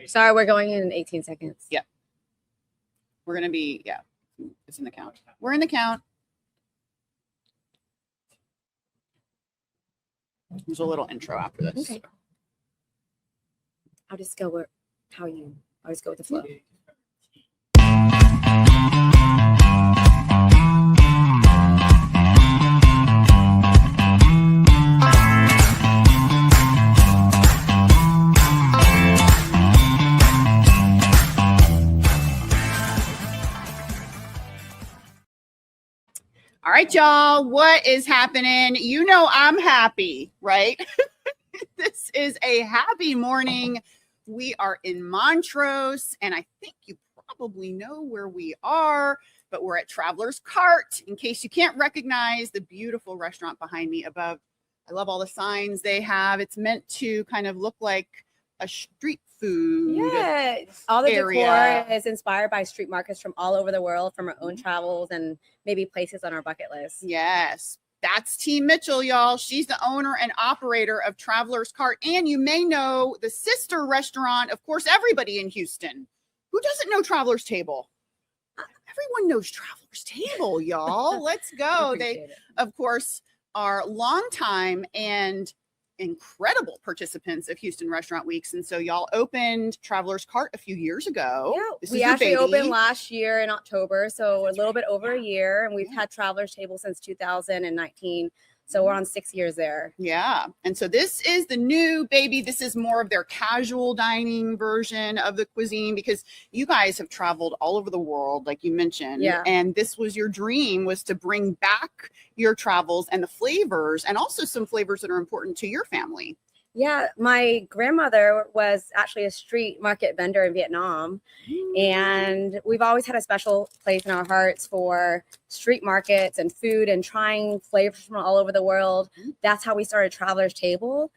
Sorry, we're going in 18 seconds. Yeah. We're going to be, it's in the count. We're in the count. There's a little intro after this. Okay. I'll just go with I'll just go with the flow. All right, y'all, what is happening? You know I'm happy, right? This is a happy morning. We are in Montrose, and I think you probably know where we are, but we're at Traveler's Cart. In case you can't recognize the beautiful restaurant behind me above, I love all the signs they have. It's meant to kind of look like a street food. Yeah, all the area. decor is inspired by street markets from all over the world, from our own travels and maybe places on our bucket list. Yes, that's T. Mitchell, y'all. She's the owner and operator of Traveler's Cart. And you may know the sister restaurant, of course, everybody in Houston. Who doesn't know Traveler's Table? Everyone knows Traveler's Table, y'all. Let's go. They, of course, are longtime and incredible participants of Houston Restaurant Weeks. And so y'all opened Traveler's Cart a few years ago. Yeah, we actually opened last year in October, so a little bit over a year. And we've had Traveler's Table since 2019. So we're on 6 years there. Yeah. And so this is the new baby. This is more of their casual dining version of the cuisine, because you guys have traveled all over the world, like you mentioned. Yeah. And this was your dream, was to bring back your travels and the flavors, and also some flavors that are important to your family. Yeah, my grandmother was actually a street market vendor in Vietnam. And we've always had a special place in our hearts for street markets and food and trying flavors from all over the world. That's how we started Traveler's Table.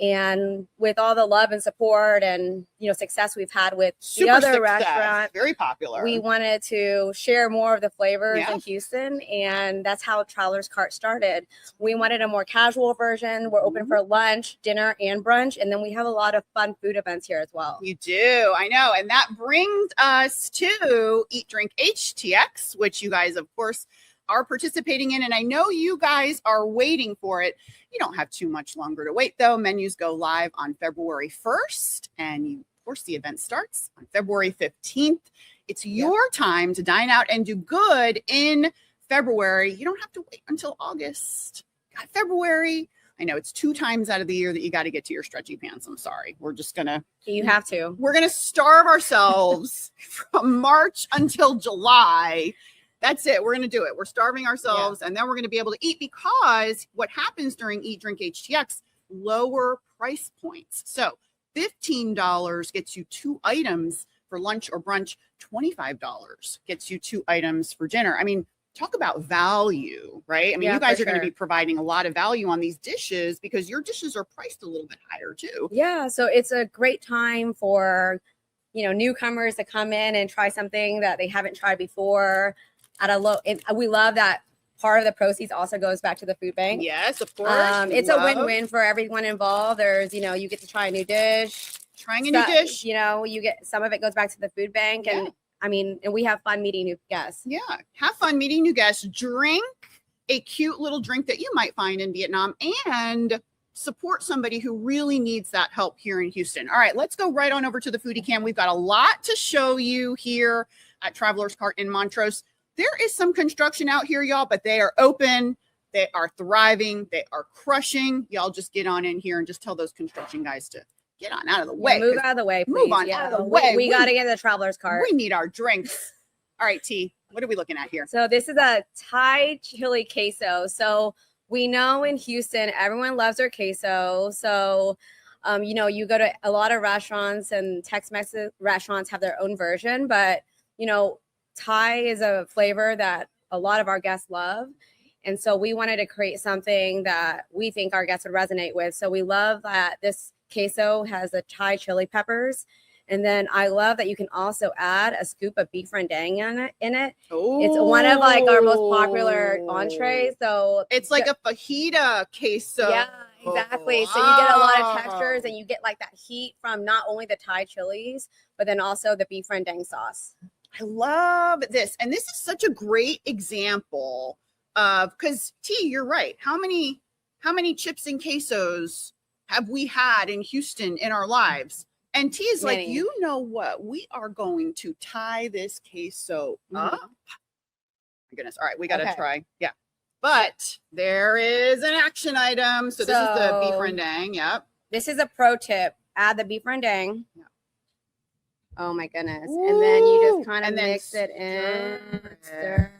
And with all the love and support and, success we've had with the other restaurant, very popular, we wanted to share more of the flavors in Houston. And that's how Traveler's Cart started. We wanted a more casual version. We're open for lunch, dinner, and brunch. And then we have a lot of fun food events here as well. You do. I know. And that brings us to Eat Drink HTX, which you guys, of course, are participating in. And I know you guys are waiting for it. You don't have too much longer to wait, though. Menus go live on February 1st. And of course, the event starts on February 15th. It's your time to dine out and do good in February. You don't have to wait until August. Got February. I know it's 2 times out of the year that you got to get to your stretchy pants. I'm sorry. We're just going to. You have to. We're going to starve ourselves from March until July. That's it. We're going to do it. We're starving ourselves, and then we're going to be able to eat, because what happens during Eat Drink HTX, lower price points. So $15 gets you 2 items for lunch or brunch. $25 gets you 2 items for dinner. I mean, talk about value, right? I mean, you guys are going to be providing a lot of value on these dishes, because your dishes are priced a little bit higher too. Yeah. So it's a great time for, newcomers to come in and try something that they haven't tried before at a low. And we love that part of the proceeds also goes back to the food bank. Yes, of course. It's a win-win for everyone involved. There's, you get to try a new dish. Trying a new dish. You get some of it goes back to the food bank. And and we have fun meeting new guests. Yeah. Have fun meeting new guests. Drink a cute little drink that you might find in Vietnam, and support somebody who really needs that help here in Houston. All right, let's go right on over to the foodie cam. We've got a lot to show you here at Traveler's Cart in Montrose. There is some construction out here, y'all, but they are open. They are thriving. They are crushing. Y'all just get on in here and just tell those construction guys to get on out of the way. Move out of the way, please. Move on out of the way. We got to get in the Traveler's Cart. We need our drinks. All right, T, what are we looking at here? So this is a Thai chili queso. So we know in Houston, everyone loves their queso. So, you go to a lot of restaurants, and Tex-Mex restaurants have their own version. But, Thai is a flavor that a lot of our guests love. And so we wanted to create something that we think our guests would resonate with. So we love that this queso has the Thai chili peppers. And then I love that you can also add a scoop of beef rendang in it. Ooh. It's one of our most popular entrees. So it's like a fajita queso. Yeah, Exactly. So you get a lot of textures and you get like that heat from not only the Thai chilies, but then also the beef rendang sauce. I love this. And this is such a great example of, because T, you're right. How many chips and quesos have we had in Houston in our lives? And T is like, you know what? We are going to tie this queso up. My goodness. All right, we got to try. Yeah. But there is an action item. So this is the beef rendang. Yep. This is a pro tip. Add the beef rendang. Yep. Oh my goodness. Ooh. And then you just kind of mix it in. Stir.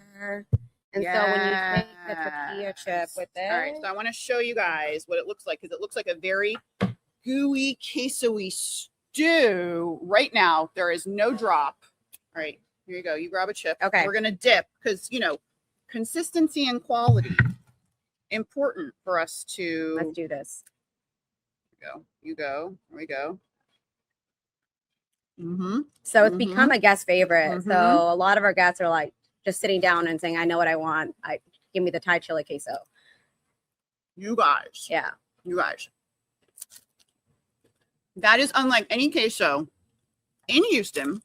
And so when you take the tortilla chip with it. All right. So I want to show you guys what it looks like, because it looks like a very gooey, queso-y stew. Right now, there is no drop. All right. Here you go. You grab a chip. Okay. We're going to dip because, you know, consistency and quality, important for us to. Let's do this. You go. Here we go. So it's become a guest favorite. So a lot of our guests are like just sitting down and saying, I know what I want. Give me the Thai chili queso. You guys. Yeah. You guys. That is unlike any queso in Houston.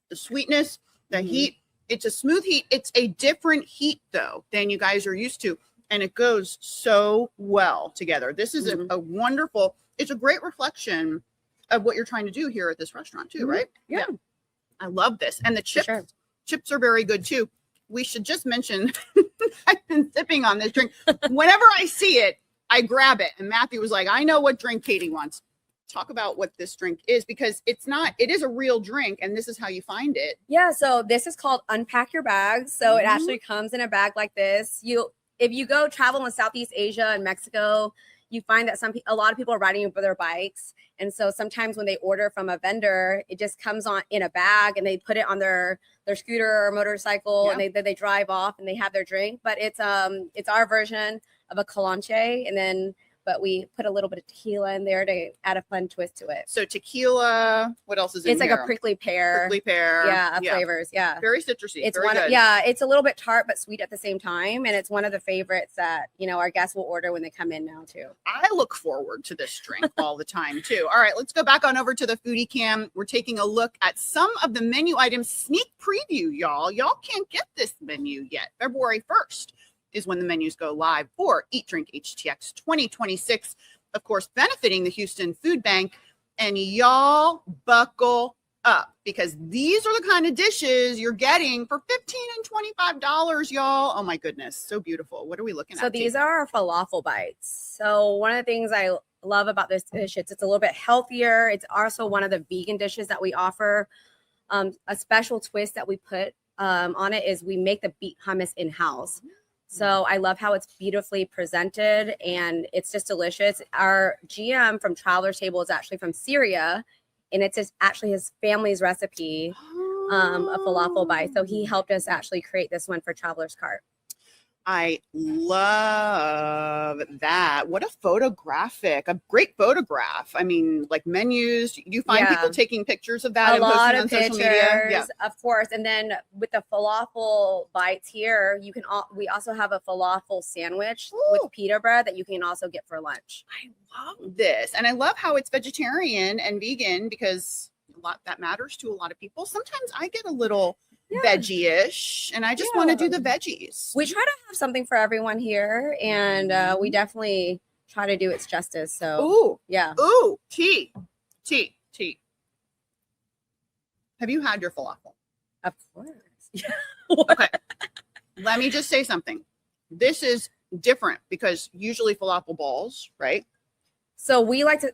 The sweetness, the heat, it's a smooth heat. It's a different heat, though, than you guys are used to. And it goes so well together. This is a wonderful, it's a great reflection of what you're trying to do here at this restaurant, too, right? Yeah. I love this. And the chips are very good, too. We should just mention, I've been sipping on this drink. Whenever I see it, I grab it. And Matthew was like, I know what drink Katie wants. Talk about what this drink is, because it is a real drink, and this is how you find it. Yeah, so this is called Unpack Your Bags. So it actually comes in a bag like this. If you go travel in Southeast Asia and Mexico, you find that a lot of people are riding with their bikes, and so sometimes when they order from a vendor, it just comes in a bag, and they put it on their scooter or motorcycle, and they drive off and they have their drink. But it's our version of a calanche, but we put a little bit of tequila in there to add a fun twist to it. So tequila, what else is in here? It's like a prickly pear. Flavors. Yeah. Very citrusy. It's very good. It's a little bit tart but sweet at the same time. And it's one of the favorites that, our guests will order when they come in now too. I look forward to this drink all the time too. All right, let's go back on over to the foodie cam. We're taking a look at some of the menu items. Sneak preview, y'all. Y'all can't get this menu yet. February 1st. Is when the menus go live for Eat Drink HTX 2026, of course, benefiting the Houston Food Bank. And y'all buckle up, because these are the kind of dishes you're getting for $15 and $25, y'all. Oh my goodness, so beautiful. What are we looking at? So these are our falafel bites. So one of the things I love about this dish, it's a little bit healthier. It's also one of the vegan dishes that we offer. A special twist that we put on it is we make the beet hummus in-house. So I love how it's beautifully presented, and it's just delicious. Our GM from Traveler's Table is actually from Syria, and it's actually his family's recipe, a falafel bite. So he helped us actually create this one for Traveler's Cart. I love that. What a great photograph. I mean, like menus. Do you find people taking pictures of that and posting lot on of social pictures, media? Yeah, of course. And then with the falafel bites here, we also have a falafel sandwich with pita bread that you can also get for lunch. I love this. And I love how it's vegetarian and vegan, because that matters to a lot of people. Sometimes I get a little veggie-ish, and I just want to do the veggies. We try to have something for everyone here, and we definitely try to do its justice. So tea. Have you had your falafel? Of course. Okay, let me just say something. This is different, because usually falafel balls, right? So we like to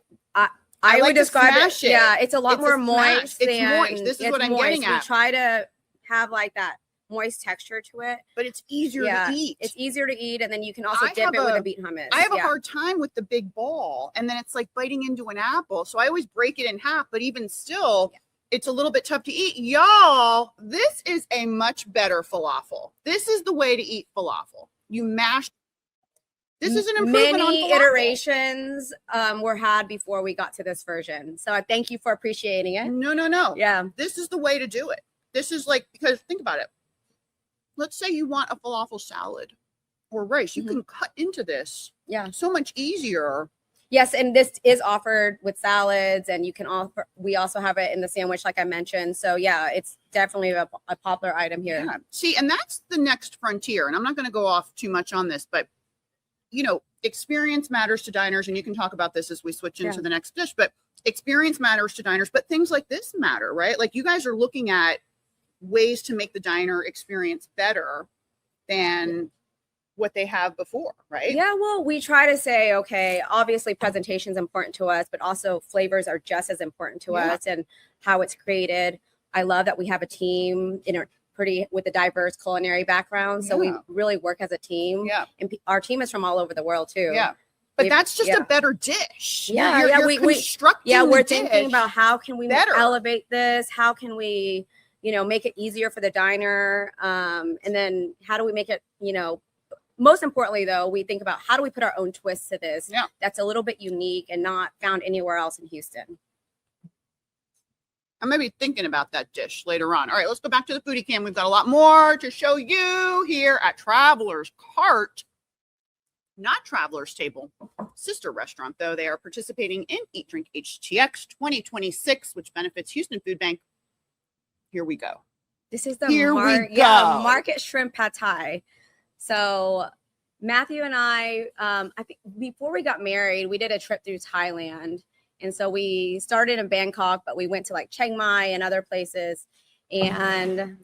I would describe it. Yeah, it's a lot more moist. It's moist. This is what I'm getting at. We try to have like that moist texture to it, but it's easier to eat. It's easier to eat, and then you can also dip it with a beet hummus. I have a hard time with the big ball, and then it's like biting into an apple. So I always break it in half, but even still, it's a little bit tough to eat. Y'all, this is a much better falafel. This is the way to eat falafel. You mash. This is an improvement on falafel. Many iterations were had before we got to this version. So I thank you for appreciating it. No. Yeah. This is the way to do it. This is like, because think about it. Let's say you want a falafel salad, or rice. You can cut into this so much easier. Yes, and this is offered with salads, and you can offer. We also have it in the sandwich, like I mentioned. So yeah, it's definitely a popular item here. Yeah. See, and that's the next frontier. And I'm not going to go off too much on this, but you know, experience matters to diners, and you can talk about this as we switch into the next dish. But experience matters to diners, but things like this matter, right? Like you guys are looking at ways to make the diner experience better than what they have before, right? Yeah, well, we try to say, okay, obviously presentation is important to us, but also flavors are just as important to us, and how it's created. I love that we have a team with a diverse culinary background. So we really work as a team. Yeah. And our team is from all over the world too. Yeah. But that's just a better dish. Yeah. You're constructing we're thinking about how can we elevate this? How can we, make it easier for the diner? And then how do we make it, most importantly, though, we think about how do we put our own twist to this that's a little bit unique and not found anywhere else in Houston. I'm maybe thinking about that dish later on. All right, let's go back to the foodie cam. We've got a lot more to show you here at Traveler's Cart. Not Traveler's Table, sister restaurant, though. They are participating in Eat Drink HTX 2026, which benefits Houston Food Bank. Here we go. This is the market shrimp pad thai. So Matthew and I think before we got married, we did a trip through Thailand. And so we started in Bangkok, but we went to like Chiang Mai and other places. And,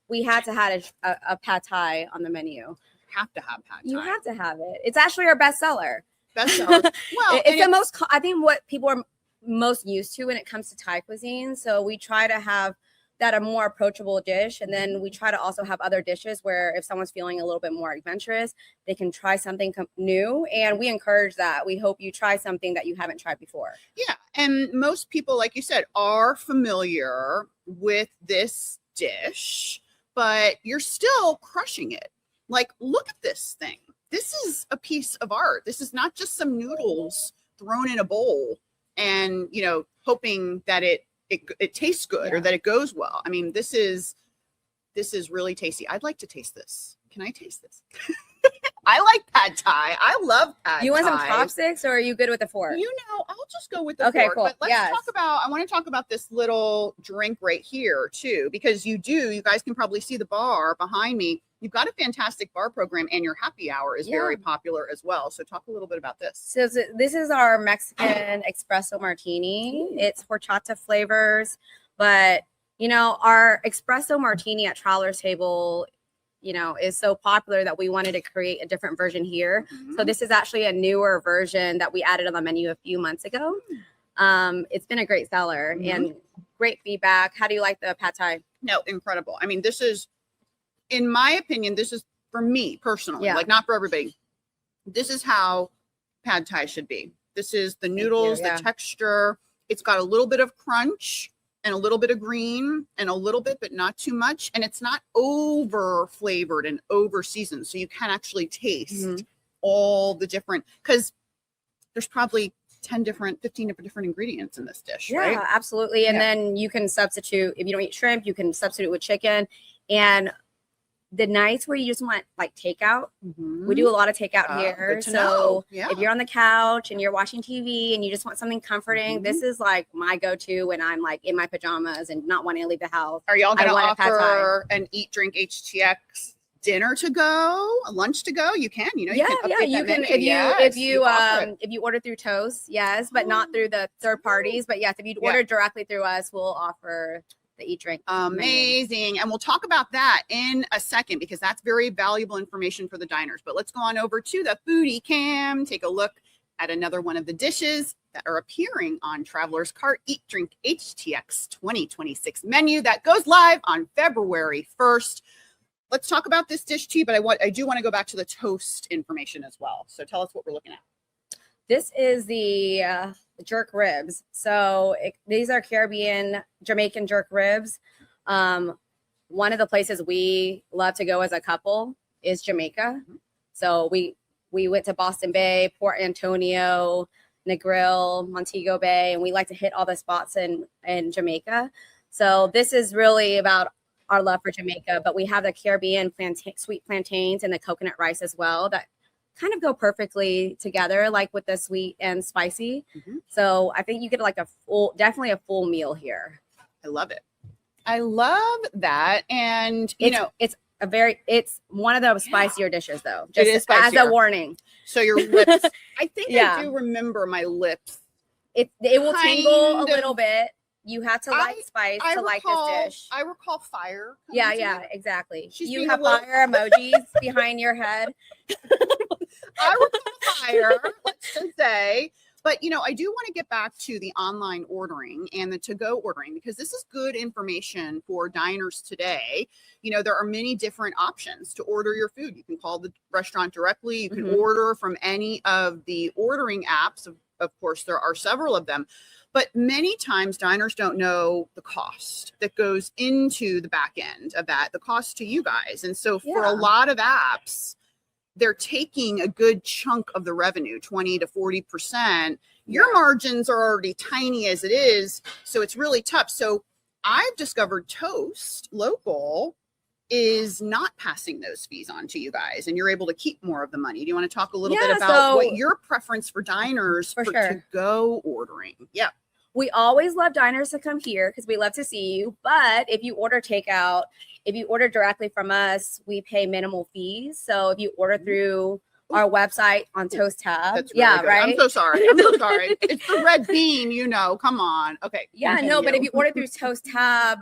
we had to have a pad thai on the menu. Have to have pad thai. You have to have it. It's actually our bestseller. Bestseller. Well, it's the most, I think what people are most used to when it comes to Thai cuisine. So we try to have that a more approachable dish. And then we try to also have other dishes where if someone's feeling a little bit more adventurous, they can try something new. And we encourage that. We hope you try something that you haven't tried before. Yeah. And most people, like you said, are familiar with this dish, but you're still crushing it. Like, look at this thing. This is a piece of art. This is not just some noodles thrown in a bowl and, hoping that it tastes good or that it goes well. I mean, this is really tasty. I'd like to taste this. Can I taste this? I like pad thai. I love pad thai. You want some chopsticks or are you good with the fork? I'll just go with the fork. Cool. But I want to talk about this little drink right here too, because you guys can probably see the bar behind me. You've got a fantastic bar program and your happy hour is very popular as well. So talk a little bit about this. So this is our Mexican espresso martini. It's horchata flavors, but our espresso martini at Traveler's Table, is so popular that we wanted to create a different version here. So this is actually a newer version that we added on the menu a few months ago. It's been a great seller and great feedback. How do you like the pad thai? No, incredible. I mean, this is, in my opinion, this is for me personally, like not for everybody. This is how pad thai should be. This is the noodles, the texture. It's got a little bit of crunch and a little bit of green and a little bit, but not too much. And it's not over flavored and over seasoned. So you can actually taste all the different, because there's probably 15 different ingredients in this dish. Right? Yeah, absolutely. And then you can substitute, if you don't eat shrimp, you can substitute with chicken. And the nights where you just want like takeout, we do a lot of takeout here. So if you're on the couch and you're watching TV and you just want something comforting, this is like my go-to when I'm like in my pajamas and not wanting to leave the house. Are y'all going to offer an Eat Drink HTX dinner to go, a lunch to go? You can, you can if you order through Toast, yes, but not through the third parties. But yes, if you order directly through us, we'll offer the Eat Drink. Amazing. And we'll talk about that in a second because that's very valuable information for the diners. But let's go on over to the foodie cam, take a look at another one of the dishes that are appearing on Traveler's Cart Eat Drink HTX 2026 menu that goes live on February 1st. Let's talk about this dish too, but I do want to go back to the toast information as well. So tell us what we're looking at. This is the jerk ribs. So these are Jamaican jerk ribs. One of the places we love to go as a couple is Jamaica. So we went to Boston Bay, Port Antonio, Negril, Montego Bay, and we like to hit all the spots in Jamaica. So this is really about our love for Jamaica, but we have the Caribbean sweet plantains and the coconut rice as well that kind of go perfectly together, like with the sweet and spicy. So I think you get like definitely a full meal here. I love it. I love that. And it's one of the spicier dishes though. Just it is spicier. As a warning. So your lips, I think I do remember my lips. It will tingle a little bit. You have to like spice to like this dish. I recall fire. Yeah, exactly. You have fire emojis behind your head. I recall fire, let's just say. But, I do want to get back to the online ordering and the to-go ordering, because this is good information for diners today. There are many different options to order your food. You can call the restaurant directly. You can order from any of the ordering apps. Of course, there are several of them. But many times diners don't know the cost that goes into the back end of that, the cost to you guys. And so for a lot of apps, they're taking a good chunk of the revenue, 20 to 40%. Your margins are already tiny as it is. So it's really tough. So I've discovered Toast Local is not passing those fees on to you guys, and you're able to keep more of the money. Do you want to talk a little bit about what your preference for diners for to-go ordering? Yeah. We always love diners to come here because we love to see you. But if you order takeout, if you order directly from us, we pay minimal fees. So if you order through our website on Toast Tab, that's really good. Right? I'm so sorry. It's the red bean, come on. Okay. Yeah, no, but if you order through Toast Tab,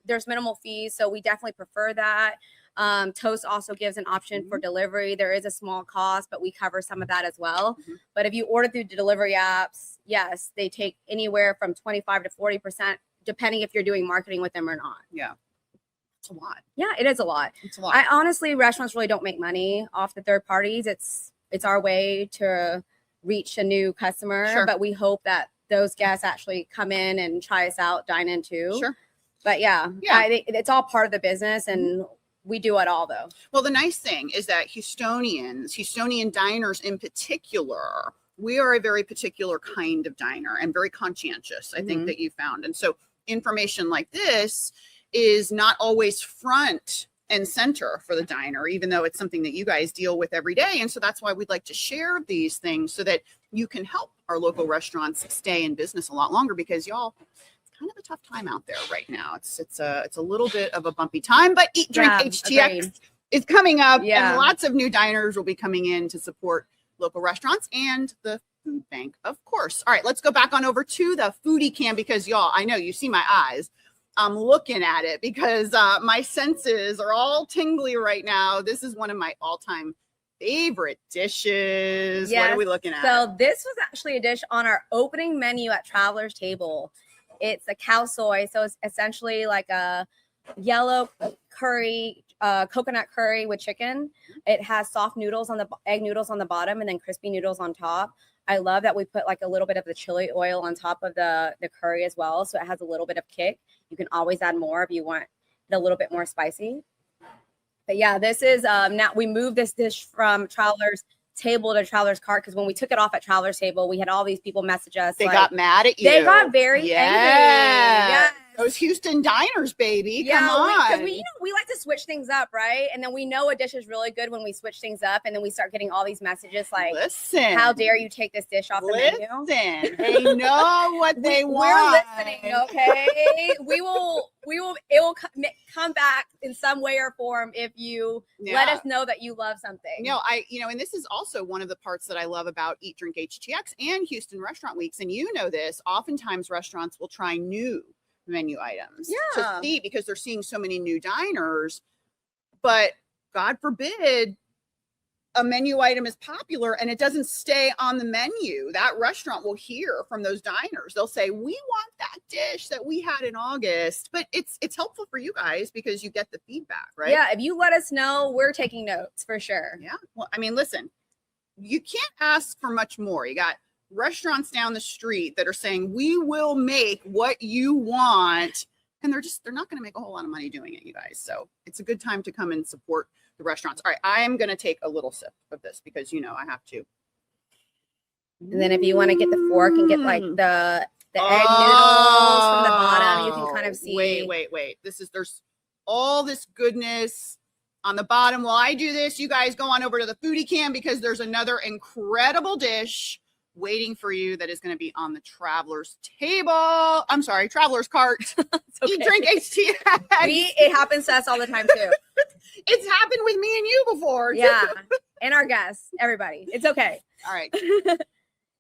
there's minimal fees. So we definitely prefer that. Toast also gives an option for delivery. There is a small cost, but we cover some of that as well. But if you order through delivery apps, yes, they take anywhere from 25 to 40%, depending if you're doing marketing with them or not. Yeah. It's a lot. Yeah, it is a lot. It's a lot. I honestly, restaurants really don't make money off the third parties. It's our way to reach a new customer, but we hope that those guests actually come in and try us out, dine in too. Sure. But I think it's all part of the business, and we do it all though. Well, the nice thing is that Houstonian diners in particular, we are a very particular kind of diner and very conscientious, I think that you found. And so information like this is not always front and center for the diner, even though it's something that you guys deal with every day. And so that's why we'd like to share these things so that you can help our local restaurants stay in business a lot longer, because y'all, kind of a tough time out there right now. It's a little bit of a bumpy time, but Eat Drink HTX is coming up, and lots of new diners will be coming in to support local restaurants and the food bank, of course. All right, let's go back on over to the foodie cam, because y'all, I know you see my eyes. I'm looking at it because my senses are all tingly right now. This is one of my all-time favorite dishes. What are we looking at? So this was actually a dish on our opening menu at Traveler's Table. It's a Khao Soi. So it's essentially like a yellow curry, coconut curry with chicken. It has soft noodles egg noodles on the bottom, and then crispy noodles on top. I love that we put like a little bit of the chili oil on top of the curry as well. So it has a little bit of kick. You can always add more if you want it a little bit more spicy. But yeah, this is now we moved this dish from Traveler's Table to Traveler's Cart, because when we took it off at Traveler's Table, we had all these people message us. They got mad at you. They got very angry. Yes. Those Houston diners, baby. Come on. Because we like to switch things up, right? And then we know a dish is really good when we switch things up, and then we start getting all these messages like, listen, how dare you take this dish off the menu? Listen, they know what they want. We're listening, okay? It will come back in some way or form if you let us know that you love something. And this is also one of the parts that I love about Eat Drink HTX and Houston Restaurant Weeks. And this, oftentimes restaurants will try new menu items to see, because they're seeing so many new diners. But God forbid a menu item is popular and it doesn't stay on the menu. That restaurant will hear from those diners. They'll say, we want that dish that we had in August. But it's helpful for you guys because you get the feedback, right? Yeah, if you let us know, we're taking notes for sure. Yeah. Well, I mean, listen, you can't ask for much more. You got restaurants down the street that are saying, we will make what you want, and they're not going to make a whole lot of money doing it, you guys. So it's a good time to come and support the restaurants. All right, I am going to take a little sip of this because I have to. And then if you want to get the fork and get like the egg noodles from the bottom, you can kind of see. Wait. There's all this goodness on the bottom. While I do this, you guys go on over to the foodie cam because there's another incredible dish waiting for you that is going to be on the traveler's table. I'm sorry, traveler's cart. Okay. Eat Drink HTX. It happens to us all the time too. It's happened with me and you before. Yeah. And our guests, everybody. It's okay. All right.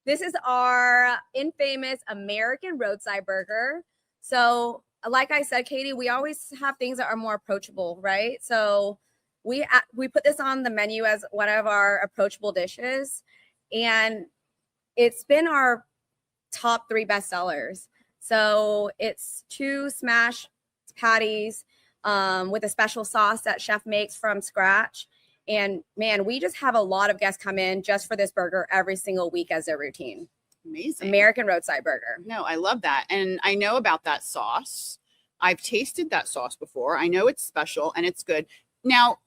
This is our infamous American roadside burger. So, like I said, Katie, we always have things that are more approachable, right? So we put this on the menu as one of our approachable dishes, and it's been our top 3 bestsellers. So it's 2 smashed patties with a special sauce that chef makes from scratch. And man, we just have a lot of guests come in just for this burger every single week as their routine. Amazing. American roadside burger. No, I love that. And I know about that sauce. I've tasted that sauce before. I know it's special and it's good. Now,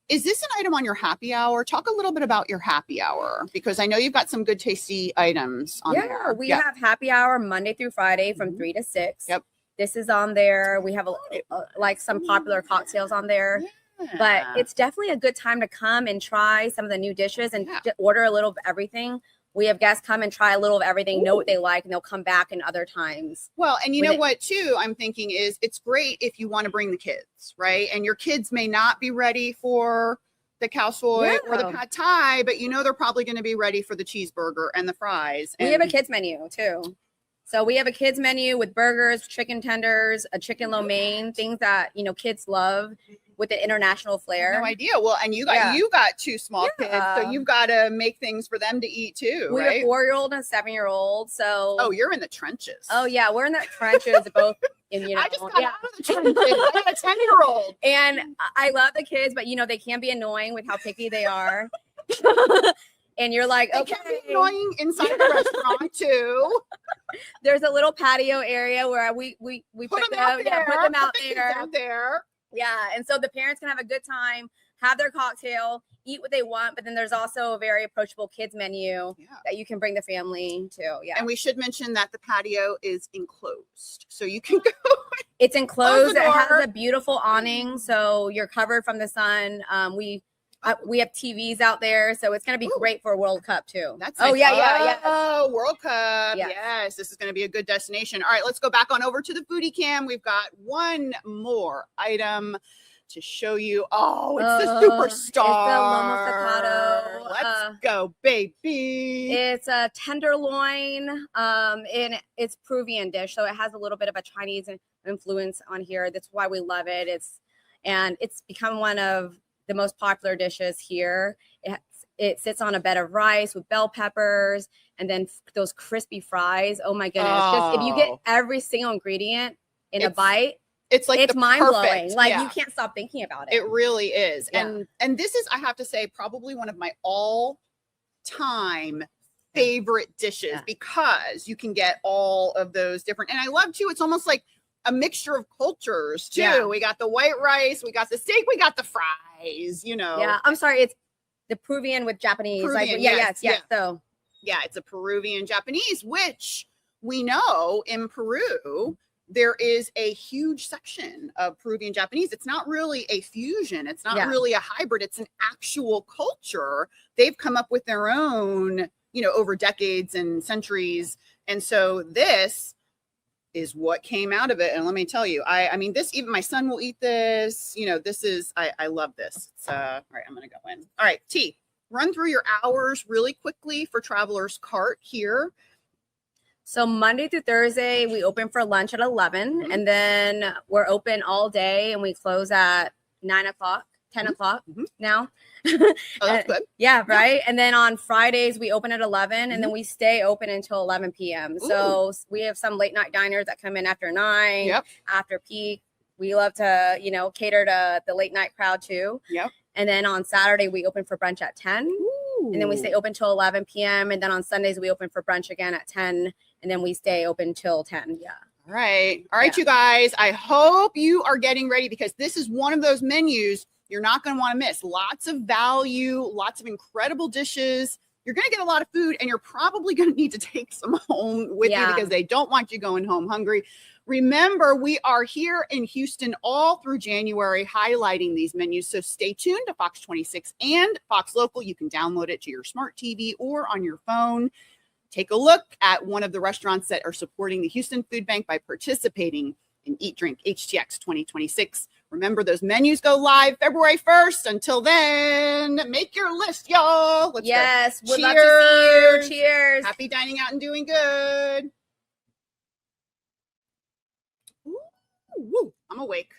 is this an item on your happy hour? Talk a little bit about your happy hour, because I know you've got some good tasty items on there. Yeah, we have happy hour Monday through Friday from 3 to 6. Yep. This is on there. We have like some popular cocktails on there. Yeah. But it's definitely a good time to come and try some of the new dishes and order a little of everything. We have guests come and try a little of everything, know what they like, and they'll come back in other times. Well, and you know what, too, I'm thinking is it's great if you want to bring the kids, right? And your kids may not be ready for the Khao Soi or the pad thai, but you know they're probably going to be ready for the cheeseburger and the fries. And we have a kids menu, too. So we have a kids menu with burgers, chicken tenders, a chicken lo mein, things that, you know, kids love with the international flair. No idea. Well, and you got 2 small kids, so you've got to make things for them to eat too, we right? have a 4-year-old and a 7-year-old. So you're in the trenches. Oh yeah, we're in the trenches both. In, you know, I just got out of the trenches. I have a 10-year-old, and I love the kids, but you know they can be annoying with how picky they are. And you're like, okay, it can be annoying inside the restaurant too. There's a little patio area where we put them out there. Yeah, and so the parents can have a good time, have their cocktail, eat what they want, but then there's also a very approachable kids menu that you can bring the family to. Yeah, and we should mention that the patio is enclosed, so you can go. It's enclosed. It has a beautiful awning, so you're covered from the sun. We have TVs out there, so it's going to be great for World Cup too. That's nice. Oh, World Cup. Yes, this is going to be a good destination. All right, let's go back on over to the foodie cam. We've got one more item to show you. Oh, it's the superstar. It's the Lomo Saltado. Let's go, baby. It's a tenderloin, and it's Peruvian dish, so it has a little bit of a Chinese influence on here. That's why we love it. It's become one of the most popular dishes here. It sits on a bed of rice with bell peppers and then those crispy fries. Oh my goodness. Just if you get every single ingredient in a bite, it's mind blowing. Like you can't stop thinking about it. It really is. Yeah. And this is, I have to say, probably one of my all time favorite dishes because you can get all of those different, and I love too, it's almost like a mixture of cultures too. Yeah. We got the white rice, we got the steak, we got the fries, you know. Yeah, I'm sorry, it's the Peruvian with Japanese. Yes. So it's a Peruvian Japanese, which we know in Peru there is a huge section of Peruvian Japanese. It's not really a fusion. It's not really a hybrid. It's an actual culture. They've come up with their own, you know, over decades and centuries. And so this is what came out of it. And let me tell you, I mean, this, even my son will eat this, you know, this is, I love this. It's, all right, I'm going to go in. All right, T, run through your hours really quickly for Traveler's Cart here. So Monday through Thursday, we open for lunch at 11, and then we're open all day and we close at 9 o'clock, 10 o'clock now. Oh, that's good. Yeah, right. And then on Fridays, we open at 11 and then we stay open until 11 p.m. So we have some late night diners that come in after 9, after peak. We love to, you know, cater to the late night crowd too. Yep. And then on Saturday, we open for brunch at 10. And then we stay open till 11 p.m. And then on Sundays, we open for brunch again at 10. And then we stay open till 10. Yeah. All right. All right, you guys. I hope you are getting ready because this is one of those menus you're not going to want to miss. Lots of value, lots of incredible dishes. you're going to get a lot of food, and you're probably going to need to take some home with you because they don't want you going home hungry. Remember, we are here in Houston all through January highlighting these menus. So stay tuned to Fox 26 and Fox Local. You can download it to your smart TV or on your phone. Take a look at one of the restaurants that are supporting the Houston Food Bank by participating in Eat Drink HTX 2026. Remember, those menus go live February 1st. Until then, make your list, y'all. Let's yes, go. We'd love to see you. Cheers. Happy dining out and doing good. Ooh, I'm awake.